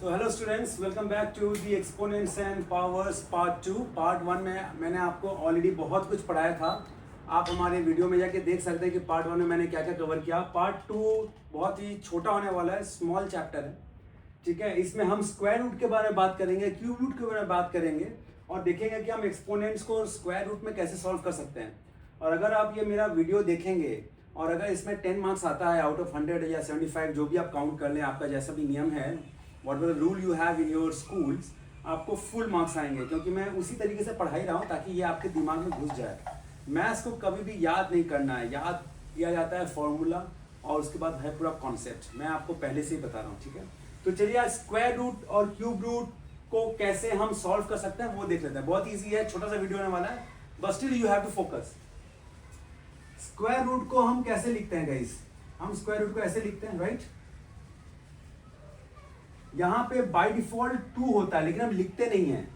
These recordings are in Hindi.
So hello students, welcome back to the Exponents and Powers Part 2. Part 1 में मैंने आपको ऑलरेडी बहुत कुछ पढ़ाया था. आप हमारे वीडियो में जाके देख सकते हैं कि पार्ट 1 में मैंने क्या क्या कवर किया. पार्ट 2 बहुत ही छोटा होने वाला है, स्मॉल चैप्टर है, ठीक है. इसमें हम स्क्वायर रूट के बारे में बात करेंगे, क्यूब रूट के बारे में बात करेंगे और देखेंगे कि हम एक्सपोनेंट्स को स्क्वायर रूट में कैसे सॉल्व कर सकते हैं. और अगर आप ये मेरा वीडियो देखेंगे और अगर इसमें 10 मार्क्स आता है आउट ऑफ 100 या 75, जो भी आप काउंट कर लें, आपका जैसा भी नियम है, whatever rule you have in your schools, आपको फुल मार्क्स आएंगे, क्योंकि मैं उसी तरीके से पढ़ाई रहा हूँ ताकि ये आपके दिमाग में घुस जाए. मैथ्स को कभी भी याद नहीं करना है, याद किया जाता है फॉर्मूला और उसके बाद है पूरा कॉन्सेप्ट. मैं आपको पहले से ही बता रहा हूँ, ठीक है. तो चलिए आज स्क्वायर रूट और क्यूब रूट को कैसे हम सॉल्व कर सकते हैं वो देख लेते हैं. बहुत ईजी है, छोटा सा वीडियो होने वाला है, but still you have to focus. Square root को हम कैसे लिखते हैं गाइस? हम स्क्वायर रूट को ऐसे लिखते हैं, राइट. यहां पे बाय डिफॉल्ट 2 होता है, लेकिन हम लिखते नहीं हैं.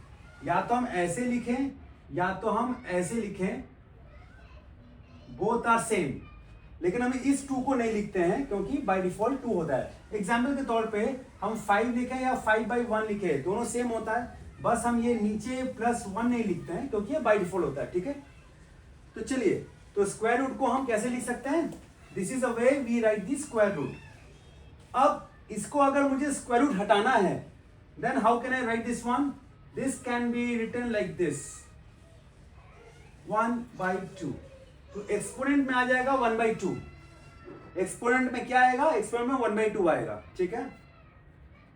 या तो हम ऐसे लिखें या तो हम ऐसे लिखें, बोथ आर सेम. लेकिन हम इस 2 को नहीं लिखते हैं क्योंकि बाय डिफॉल्ट 2 होता है. एग्जाम्पल के तौर पे हम 5 लिखें या 5/1 लिखें, दोनों सेम होता है. बस हम ये नीचे +1 नहीं लिखते हैं क्योंकि ये बाय डिफॉल्ट होता है, ठीक है. तो चलिए, तो स्क्वायर रूट को हम कैसे लिख सकते हैं? This is a way we write the square root. अब इसको अगर मुझे स्क्वायर रूट हटाना है, then how can I write this one? This can be written like this, 1/2. तो एक्सपोनेंट में आ जाएगा 1/2. एक्सपोनेंट में क्या आएगा? एक्सपोनेंट में 1/2 आएगा, ठीक है.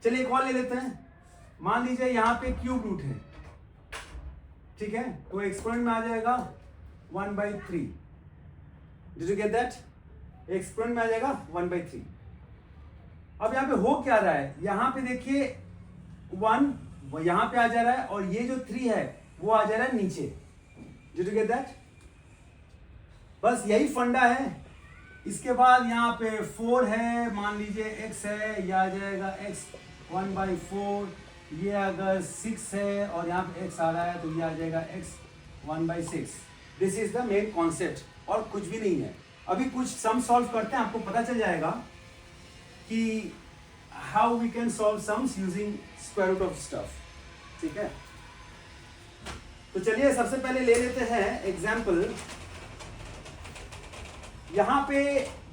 चलिए एक और ले लेते हैं. मान लीजिए यहां पे क्यूब रूट है, ठीक है. तो एक्सपोनेंट में आ जाएगा 1/3. Did you get that? Exponent में आ जाएगा 1/3. अब यहाँ पे हो क्या रहा है? यहाँ पे देखिए 1 यहाँ पे आ जा रहा है और ये जो 3 है वो आ जा रहा है नीचे. Did you get that? बस यही फंडा है. इसके बाद यहाँ पे 4 है, मान लीजिए x है, यह आ जाएगा x 1/4. ये अगर 6 है और यहाँ पे x आ रहा है तो ये आ जाएगा x 1/6. This is the main concept और कुछ भी नहीं है. अभी कुछ सम सॉल्व करते हैं, आपको पता चल जाएगा कि how we can solve sums using square root of stuff, ठीक है. तो चलिए सबसे पहले ले लेते हैं एग्जाम्पल. यहां पे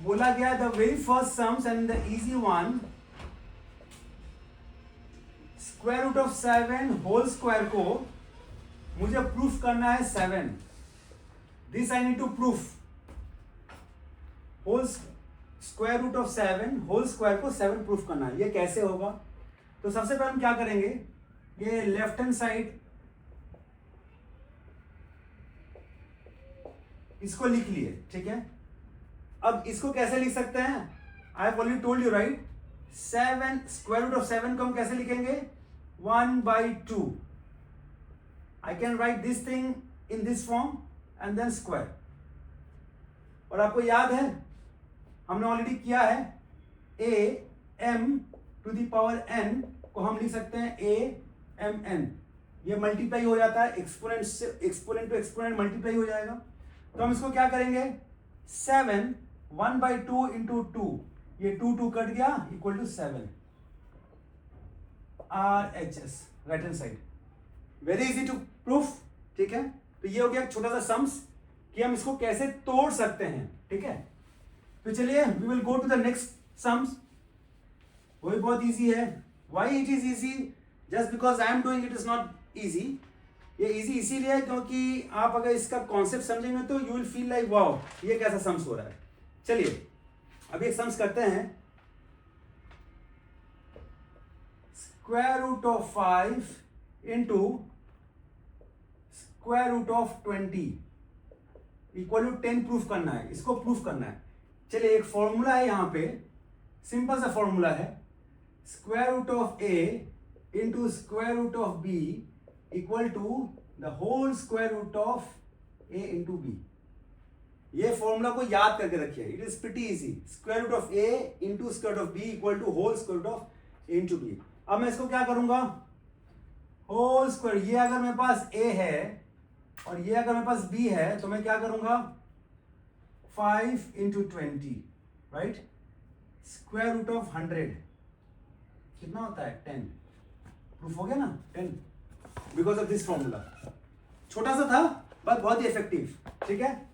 बोला गया the very first sums and the easy one, square root of 7 whole square को मुझे प्रूफ करना है 7. This I need to proof. Whole square root of 7 whole square को 7 प्रूफ करना है. ये कैसे होगा? तो सबसे पहले हम क्या करेंगे, ये लेफ्ट हैंड साइड इसको लिख लिए, ठीक है. अब इसको कैसे लिख सकते हैं? I have already told you, right. 7 square root of 7 को हम कैसे लिखेंगे? 1/2. I can write this thing in this form and then square. और आपको याद है हमने ऑलरेडी किया है, am⁴n को हम लिख सकते हैं amn. ये मल्टीप्लाई हो जाता है, एक्सपोनेंट से एक्सपोनेंट टू एक्सपोनेंट मल्टीप्लाई हो जाएगा. तो हम इसको क्या करेंगे? 7 1/2 इंटू 2, ये 2 कट गया, equal to 7 RHS, right hand side. Very easy to proof, ठीक है. तो ये हो गया छोटा सा सम्स कि हम इसको कैसे तोड़ सकते हैं, ठीक है. तो चलिए we will go to the next sums. वो भी बहुत इजी है. Why it is easy? Just because I am doing it is not easy. ये इजी इसीलिए है क्योंकि आप अगर इसका कॉन्सेप्ट समझेंगे तो you will feel like wow, ये कैसा सम्स हो रहा है. चलिए अभी एक सम्स करते हैं. Square root of 5 into square root of 20 equal to 10 proof करना है. इसको प्रूफ करना है. चलिए एक फॉर्मूला है यहाँ पे, सिंपल सा फॉर्मूला है. Square root of a into square root of b equal to the whole square root of a into b. ये फॉर्मूला को याद करके रखिए, it is pretty easy. Square root of a into square root of b equal to whole square root of a into b. अब मैं इसको क्या करूंगा? होल स्क्वायर, ये अगर मेरे पास a है और ये अगर मेरे पास b है तो मैं क्या करूंगा? 5 into 20, right. Square root of 100 कितना होता है? 10. प्रूफ हो गया ना 10 बिकॉज ऑफ दिस फॉर्मूला। छोटा सा था बट बहुत ही इफेक्टिव। ठीक है,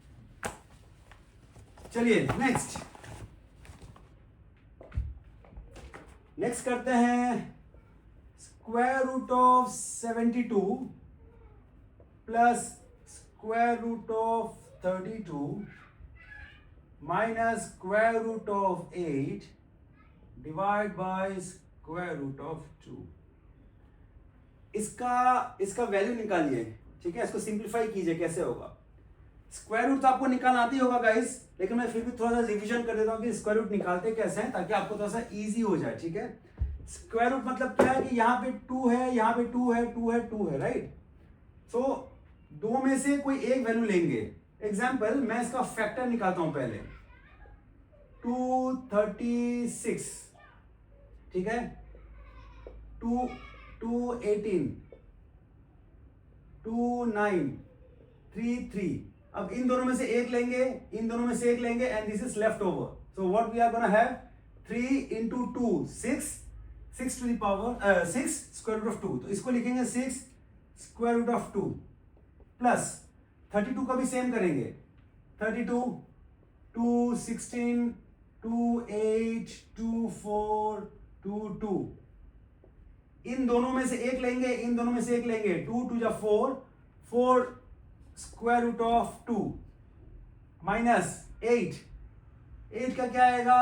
चलिए नेक्स्ट करते हैं square root of 72 plus square root of 32 minus square root of 8 divide by square root of 2। इसका वैल्यू निकालिए। ठीक है, इसको सिंप्लीफाई कीजिए कैसे होगा। स्क्वायर रूट तो आपको निकालना आती होगा गाइस, लेकिन मैं फिर भी थोड़ा सा रिवीजन कर देता हूं कि स्क्वायर रूट निकालते कैसे हैं ताकि आपको थोड़ा सा इजी हो जाए। ठीक है, स्क्वायर रूट मतलब क्या है कि यहाँ पे 2 है, यहाँ पे 2 है, 2 है, 2 है, राइट। सो दो में से कोई एक वैल्यू लेंगे। एग्जाम्पल, मैं इसका फैक्टर निकालता हूं पहले। 236, ठीक है, 218, 2933। अब इन दोनों में से एक लेंगे, इन दोनों में से एक लेंगे and this is left over. So what we are gonna have 3 into 2 6, 6 to the power 6 square root of 2। तो इसको लिखेंगे 6 square root of 2 प्लस 32 का भी सेम करेंगे। 32, 2, 16, 2, 8, 2, 4, 2, 2। इन दोनों में से एक लेंगे, इन दोनों में से एक लेंगे। 2 2 जा 4, 4 स्क्वायर रूट ऑफ 2 माइनस 8। 8 का क्या आएगा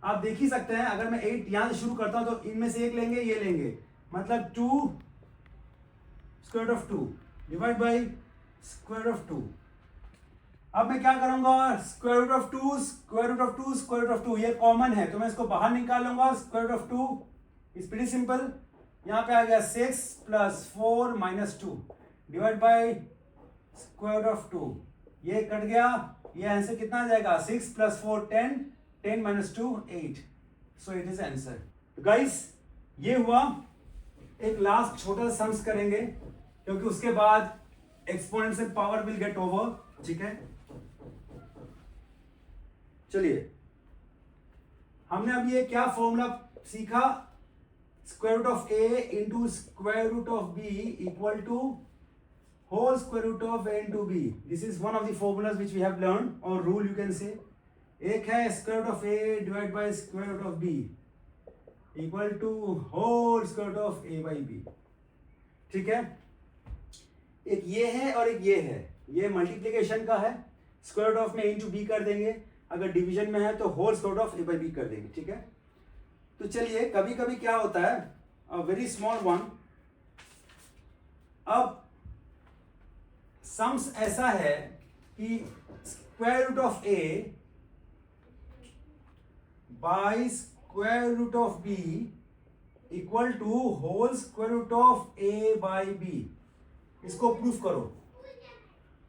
आप देख ही सकते हैं। अगर मैं 8 यहां से शुरू करता हूं तो इनमें से एक लेंगे, ये लेंगे, मतलब 2 square root of 2 divide by square root of 2। अब मैं क्या करूंगा, square root of 2 square root of 2 square root of 2, ये कॉमन है तो मैं इसको बाहर निकालूंगा। Square root of 2 is pretty simple. यहां पे आ गया 6 plus 4 minus 2 divide by square root of 2। ये कट गया, ये आंसर कितना आ जाएगा 6 plus 4 10, 10 minus 2 8। So it is answer. Guys ये हुआ। एक लास्ट छोटा सा सम्स करेंगे क्योंकि उसके बाद exponential power will get over. ठीक है, चलिए हमने अब ये क्या फॉर्मूला सीखा, square root of a into square root of b equal to whole square root of a into b. This is one of the formulas which we have learned, or rule you can say. एक है square root of a divided by square root of b equal to whole square root of a by b. ठीक है, एक ये है और एक ये है। ये मल्टीप्लिकेशन का है, स्क्वायर रूट ऑफ में इंटू b कर देंगे। अगर डिवीजन में है तो whole square root of a by b कर देंगे। ठीक है, तो चलिए कभी कभी क्या होता है, अ वेरी स्मॉल वन। अब सम्स ऐसा है कि square root of a by square root of b equal to whole square root of a by b। इसको प्रूफ करो,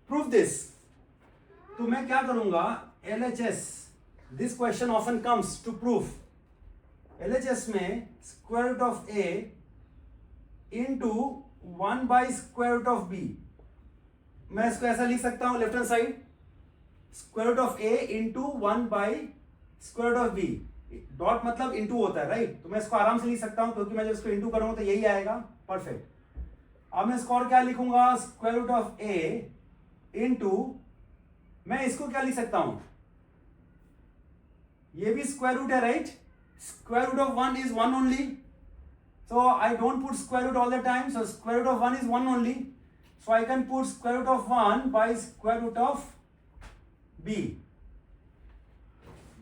प्रूफ दिस। तो मैं क्या करूंगा, LHS, this question often comes to proof. LHS में square root of a into 1 by square root of b। मैं इसको ऐसा लिख सकता हूं left hand side, square root of a into 1 by square root of b। Dot मतलब इंटू होता है, राइट। तो मैं इसको आराम से लिख सकता हूं क्योंकि मैं जब इसको इंटू करूंगा तो यही आएगा। परफेक्ट। अब मैं इसको और क्या लिखूंगा, square root of a into, मैं इसको क्या लिख सकता हूं, ये भी स्क्वायर रूट है, right. Square root of 1 is 1 only, so I don't put square root all the time. So square root of 1 is 1 only, so I can put square root of 1 by square root of b.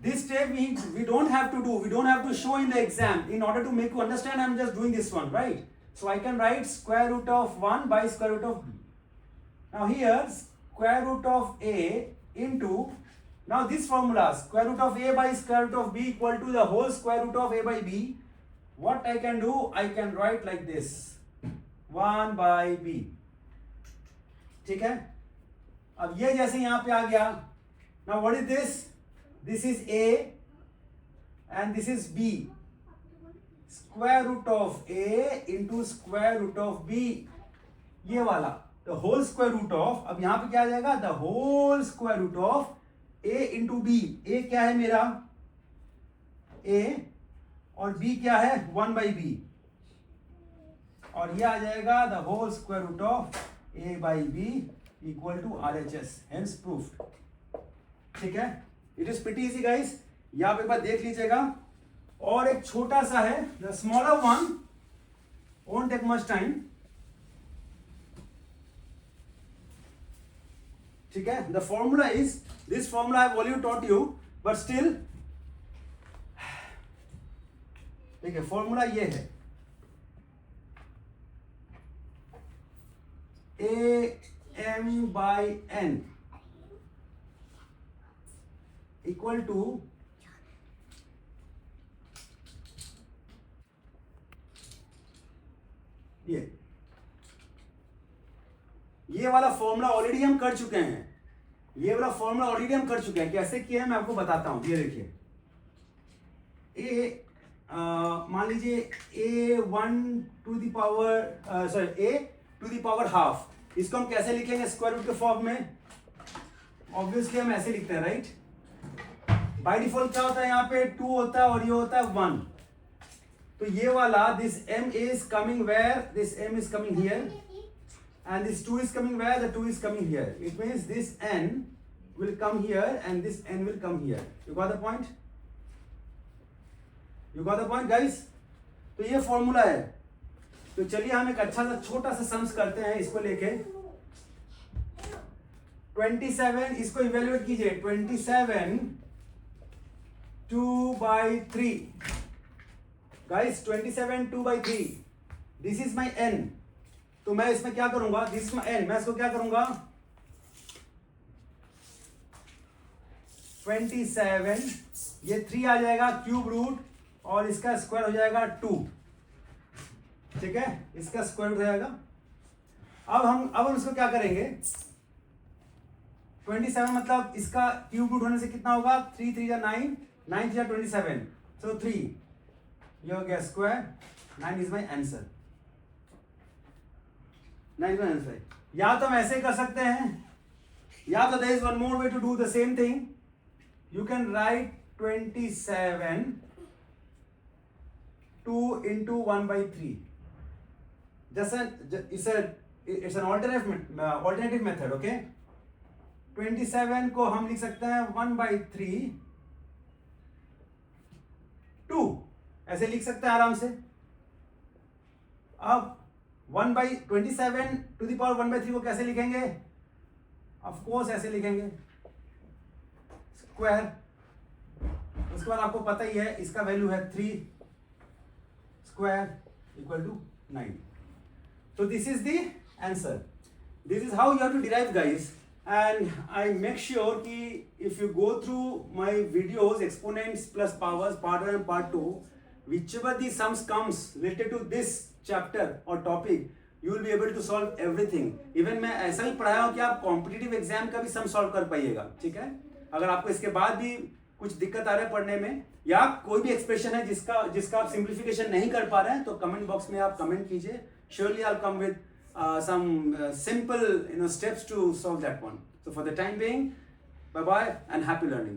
This step we don't have to do, we don't have to show in the exam. In order to make you understand, I'm just doing this one, right? So I can write square root of 1 by square root of b. Now here square root of a into, now this formula square root of a by square root of b equal to the whole square root of a by b. What I can do, I can write like this, 1 by b. ठीक है, अब ये जैसे यहां पे आ गया। Now what is this, this is a and this is b। Square root of a into square root of b, ये वाला the whole square root of. अब यहां पे क्या आ जाएगा, the whole square root of a into b। a क्या है मेरा a और b क्या है 1 by b। और ये आ जाएगा the whole square root of a by b equal to RHS, hence proof. ठीक है, it is pretty easy guys, यहाँ पे एक बार देख लीजिएगा। और एक छोटा सा है, the smaller one won't take much time। ठीक है, the formula is this, formula I already taught you, but still ठीक है, फॉर्मूला ये है AM by N equal to ये वाला फॉर्मूला ऑलरेडी हम कर चुके हैं, ये वाला फॉर्मूला ऑलरेडी हम कर चुके हैं। कैसे किया है मैं आपको बताता हूं। ये देखिए, मान लीजिए A1 to the power sorry A to the power half, इसको हम कैसे लिखेंगे स्क्वायर रूट के फॉर्म में? ऑब्वियसली हम ऐसे लिखते हैं, राइट। बाय डिफॉल्ट क्या होता है, यहाँ पे 2 होता है और ये होता है 1। तो ये वाला this m is coming where, this m is coming here, and this 2 is coming where, the 2 is coming here. It means this n will come here and this n will come here. You got the point? You got the point guys? तो ये फॉर्मूला है। तो चलिए हम एक अच्छा सा छोटा सा सम्स करते हैं इसको लेके। 27, इसको इवेल्युएट कीजिए। 27 2/3 guys, 27 2/3, this is my n। तो मैं इसमें क्या करूंगा, दिस इज माई n, मैं इसको क्या करूंगा 27, ये 3 आ जाएगा क्यूब रूट और इसका स्क्वायर हो जाएगा 2। ठीक है, इसका स्क्वायर रूट हो जाएगा। अब हम इसको क्या करेंगे, 27 मतलब इसका क्यूब रूट होने से कितना होगा, 3 3 जा 9, 9 3 जा 27, सो 3, ये हो गया square. 9 is my answer, 9 is my answer. या तो हम ऐसे कर सकते हैं, या तो there is one more way to do the same thing. You can write 27 2 into 1/3, it's an alternative method, okay? 27 को हम लिख सकते हैं 1/3 2, ऐसे लिख सकते हैं आराम से। अब 1/27 टू द पावर 1/3 को कैसे लिखेंगे, ऑफ कोर्स ऐसे लिखेंगे, स्क्वायर। उसके बाद आपको पता ही है इसका वैल्यू है 3, square equal to 9। So this is the answer. This is how you have to derive guys, and I make sure कि if you go through my videos exponents plus powers part 1 and part 2, whichever the sums comes related to this chapter or topic, you will be able to solve everything. Even मैं ऐसा ही पढ़ाया हूँ कि आप कॉम्पिटिटिव एग्जाम का भी सम सॉल्व कर पाइएगा। ठीक है, अगर आपको इसके बाद भी कुछ दिक्कत आ रहा है पढ़ने में, या कोई भी एक्सप्रेशन है जिसका आप सिंप्लीफिकेशन नहीं कर पा रहे हैं, तो कमेंट बॉक्स में आप कमेंट कीजिए। Surely I'll come with some simple steps to solve that one. So for the time being, bye bye and happy learning.